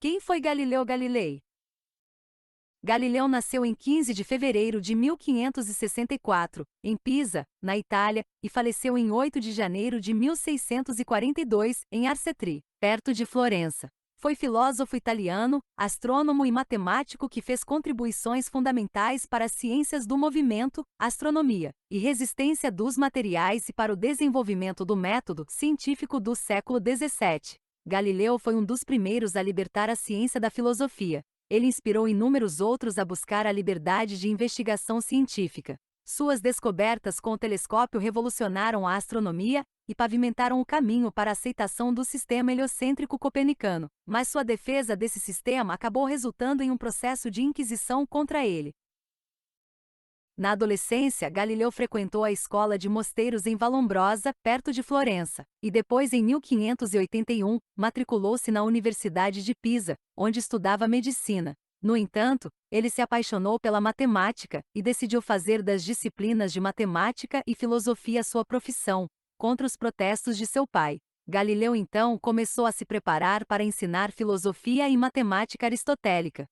Quem foi Galileu Galilei? Galileu nasceu em 15 de fevereiro de 1564, em Pisa, na Itália, e faleceu em 8 de janeiro de 1642, em Arcetri, perto de Florença. Foi filósofo italiano, astrônomo e matemático que fez contribuições fundamentais para as ciências do movimento, astronomia e resistência dos materiais e para o desenvolvimento do método científico do século XVII. Galileu foi um dos primeiros a libertar a ciência da filosofia. Ele inspirou inúmeros outros a buscar a liberdade de investigação científica. Suas descobertas com o telescópio revolucionaram a astronomia e pavimentaram o caminho para a aceitação do sistema heliocêntrico copernicano, mas sua defesa desse sistema acabou resultando em um processo de inquisição contra ele. Na adolescência, Galileu frequentou a escola de mosteiros em Vallombrosa, perto de Florença, e depois, em 1581, matriculou-se na Universidade de Pisa, onde estudava medicina. No entanto, ele se apaixonou pela matemática e decidiu fazer das disciplinas de matemática e filosofia sua profissão, contra os protestos de seu pai. Galileu então começou a se preparar para ensinar filosofia e matemática aristotélica.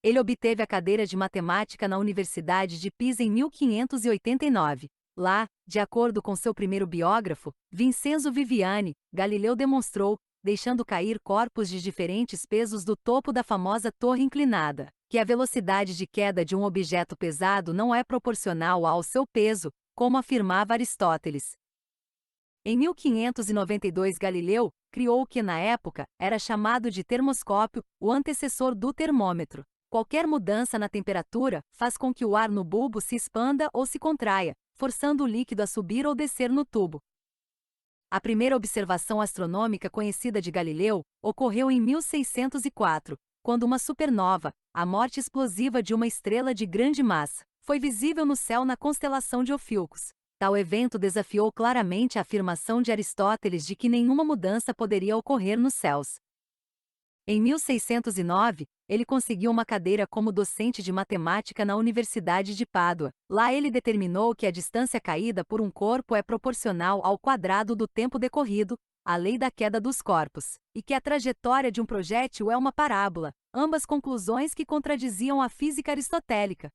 Ele obteve a cadeira de matemática na Universidade de Pisa em 1589. Lá, de acordo com seu primeiro biógrafo, Vincenzo Viviani, Galileu demonstrou, deixando cair corpos de diferentes pesos do topo da famosa torre inclinada, que a velocidade de queda de um objeto pesado não é proporcional ao seu peso, como afirmava Aristóteles. Em 1592, Galileu criou o que na época era chamado de termoscópio, o antecessor do termômetro. Qualquer mudança na temperatura faz com que o ar no bulbo se expanda ou se contraia, forçando o líquido a subir ou descer no tubo. A primeira observação astronômica conhecida de Galileu ocorreu em 1604, quando uma supernova, a morte explosiva de uma estrela de grande massa, foi visível no céu na constelação de Ophiuchus. Tal evento desafiou claramente a afirmação de Aristóteles de que nenhuma mudança poderia ocorrer nos céus. Em 1609, ele conseguiu uma cadeira como docente de matemática na Universidade de Pádua. Lá ele determinou que a distância caída por um corpo é proporcional ao quadrado do tempo decorrido, a lei da queda dos corpos, e que a trajetória de um projétil é uma parábola, ambas conclusões que contradiziam a física aristotélica.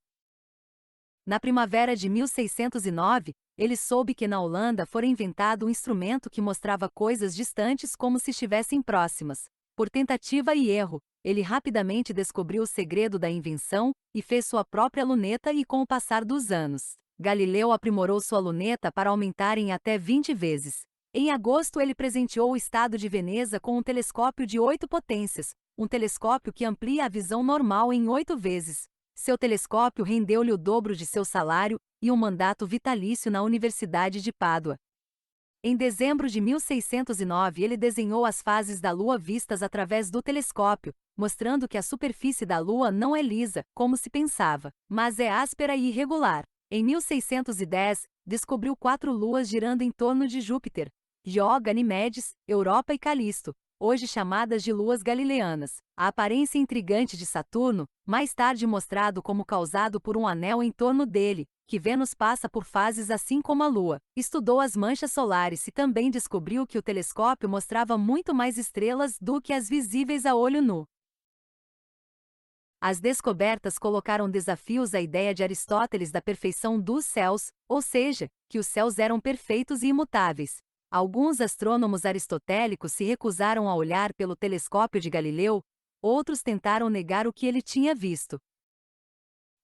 Na primavera de 1609, ele soube que na Holanda fora inventado um instrumento que mostrava coisas distantes como se estivessem próximas. Por tentativa e erro, ele rapidamente descobriu o segredo da invenção e fez sua própria luneta e com o passar dos anos, Galileu aprimorou sua luneta para aumentar em até 20 vezes. Em agosto ele presenteou o estado de Veneza com um telescópio de 8 potências, um telescópio que amplia a visão normal em 8 vezes. Seu telescópio rendeu-lhe o dobro de seu salário e um mandato vitalício na Universidade de Pádua. Em dezembro de 1609, ele desenhou as fases da Lua vistas através do telescópio, mostrando que a superfície da Lua não é lisa, como se pensava, mas é áspera e irregular. Em 1610, descobriu 4 luas girando em torno de Júpiter: Io, Ganimedes, Europa e Calisto, hoje chamadas de luas galileanas. A aparência intrigante de Saturno, mais tarde mostrado como causado por um anel em torno dele, que Vênus passa por fases assim como a Lua. Estudou as manchas solares e também descobriu que o telescópio mostrava muito mais estrelas do que as visíveis a olho nu. As descobertas colocaram desafios à ideia de Aristóteles da perfeição dos céus, ou seja, que os céus eram perfeitos e imutáveis. Alguns astrônomos aristotélicos se recusaram a olhar pelo telescópio de Galileu, outros tentaram negar o que ele tinha visto.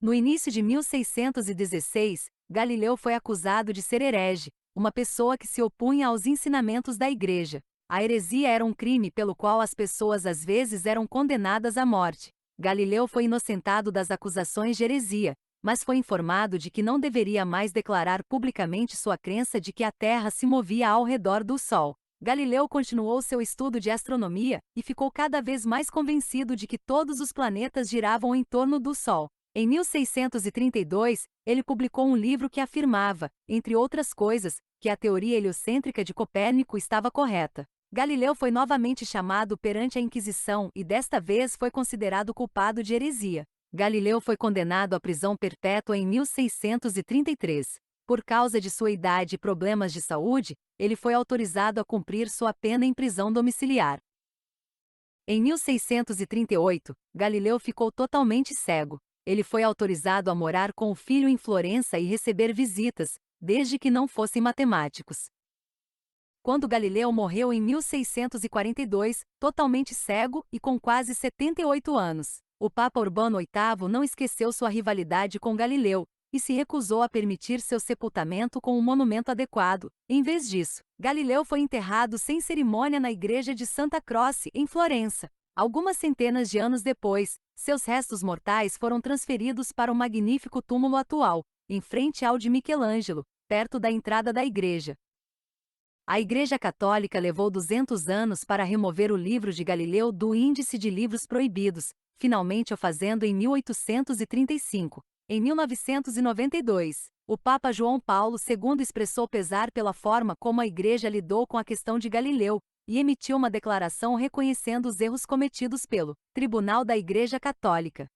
No início de 1616, Galileu foi acusado de ser herege, uma pessoa que se opunha aos ensinamentos da Igreja. A heresia era um crime pelo qual as pessoas às vezes eram condenadas à morte. Galileu foi inocentado das acusações de heresia, mas foi informado de que não deveria mais declarar publicamente sua crença de que a Terra se movia ao redor do Sol. Galileu continuou seu estudo de astronomia e ficou cada vez mais convencido de que todos os planetas giravam em torno do Sol. Em 1632, ele publicou um livro que afirmava, entre outras coisas, que a teoria heliocêntrica de Copérnico estava correta. Galileu foi novamente chamado perante a Inquisição e desta vez foi considerado culpado de heresia. Galileu foi condenado à prisão perpétua em 1633. Por causa de sua idade e problemas de saúde, ele foi autorizado a cumprir sua pena em prisão domiciliar. Em 1638, Galileu ficou totalmente cego. Ele foi autorizado a morar com o filho em Florença e receber visitas, desde que não fossem matemáticos. Quando Galileu morreu em 1642, totalmente cego e com quase 78 anos, o Papa Urbano VIII não esqueceu sua rivalidade com Galileu e se recusou a permitir seu sepultamento com um monumento adequado. Em vez disso, Galileu foi enterrado sem cerimônia na igreja de Santa Croce, em Florença. Algumas centenas de anos depois, seus restos mortais foram transferidos para o magnífico túmulo atual, em frente ao de Michelangelo, perto da entrada da igreja. A Igreja Católica levou 200 anos para remover o livro de Galileu do índice de livros proibidos, finalmente o fazendo em 1835. Em 1992, o Papa João Paulo II expressou pesar pela forma como a Igreja lidou com a questão de Galileu e emitiu uma declaração reconhecendo os erros cometidos pelo Tribunal da Igreja Católica.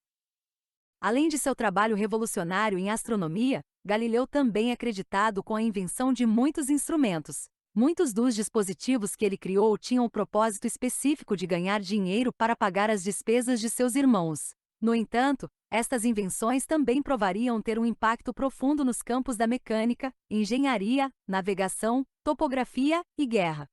Além de seu trabalho revolucionário em astronomia, Galileu também é acreditado com a invenção de muitos instrumentos. Muitos dos dispositivos que ele criou tinham o propósito específico de ganhar dinheiro para pagar as despesas de seus irmãos. No entanto, estas invenções também provariam ter um impacto profundo nos campos da mecânica, engenharia, navegação, topografia e guerra.